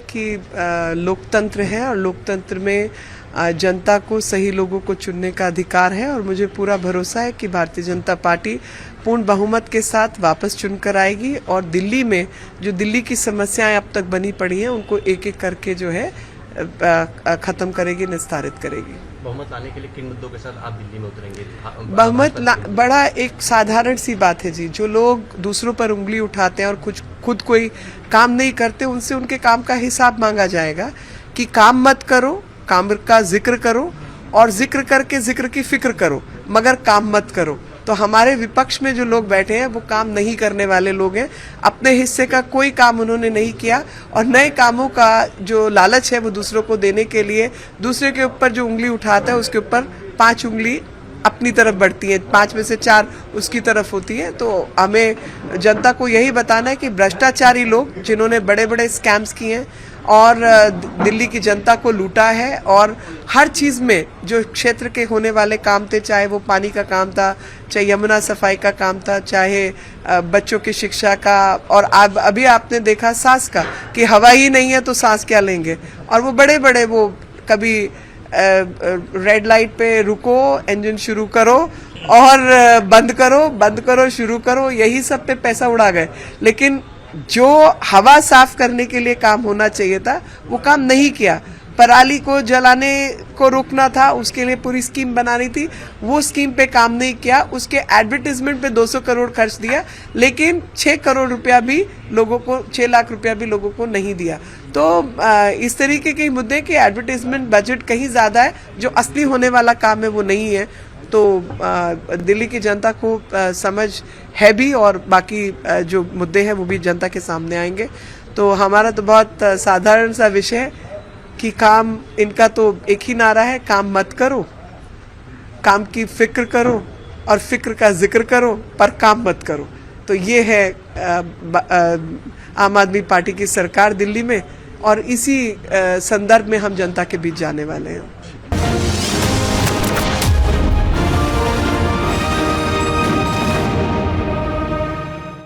कि लोकतंत्र है और लोकतंत्र में जनता को सही लोगों को चुनने का अधिकार है और मुझे पूरा भरोसा है कि भारतीय जनता पार्टी पूर्ण बहुमत के साथ वापस चुनकर आएगी और दिल्ली में जो दिल्ली की समस्याएं अब तक बनी पड़ी हैं उनको एक एक करके जो है खत्म करेगी, निस्तारित करेगी। बहुमत लाने के लिए किन मुद्दों के साथ आप दिल्ली में उतरेंगे? बहुमत बड़ा एक साधारण सी बात है जी। जो लोग दूसरों पर उंगली उठाते हैं और खुद कोई काम नहीं करते, उनसे उनके काम का हिसाब मांगा जाएगा कि काम मत करो, काम का जिक्र करो और जिक्र करके जिक्र की फिक्र करो, मगर काम मत करो। तो हमारे विपक्ष में जो लोग बैठे हैं वो काम नहीं करने वाले लोग हैं। अपने हिस्से का कोई काम उन्होंने नहीं किया और नए कामों का जो लालच है वो दूसरों को देने के लिए दूसरे के ऊपर जो उंगली उठाता है उसके ऊपर 5 उंगली अपनी तरफ बढ़ती है, 5 में से 4 उसकी तरफ होती है। तो हमें जनता को यही बताना है कि भ्रष्टाचारी लोग जिन्होंने बड़े बड़े स्कैम्स किए हैं और दिल्ली की जनता को लूटा है और हर चीज़ में जो क्षेत्र के होने वाले काम थे, चाहे वो पानी का काम था, चाहे यमुना सफाई का काम था, चाहे बच्चों की शिक्षा का, और अभी आपने देखा सांस का कि हवा ही नहीं है तो सांस क्या लेंगे। और वो बड़े बड़े वो कभी रेड लाइट पे रुको, इंजन शुरू करो और बंद करो शुरू करो, यही सब पे पैसा उड़ा गए। लेकिन जो हवा साफ करने के लिए काम होना चाहिए था वो काम नहीं किया। पराली को जलाने को रोकना था, उसके लिए पूरी स्कीम बनानी थी, वो स्कीम पे काम नहीं किया। उसके एडवर्टाइजमेंट पे 200 करोड़ खर्च दिया, लेकिन 6 करोड़ रुपया भी लोगों को, 6 लाख रुपया भी लोगों को नहीं दिया। तो इस तरीके के मुद्दे कि एडवर्टाइजमेंट बजट कहीं ज्यादा है, जो असली होने वाला काम है वो नहीं है। तो दिल्ली की जनता को समझ है भी और बाकी जो मुद्दे हैं वो भी जनता के सामने आएंगे। तो हमारा तो बहुत साधारण सा विषय है कि काम, इनका तो एक ही नारा है, काम मत करो, काम की फिक्र करो और फिक्र का जिक्र करो पर काम मत करो। तो ये है आम आदमी पार्टी की सरकार दिल्ली में और इसी संदर्भ में हम जनता के बीच जाने वाले हैं।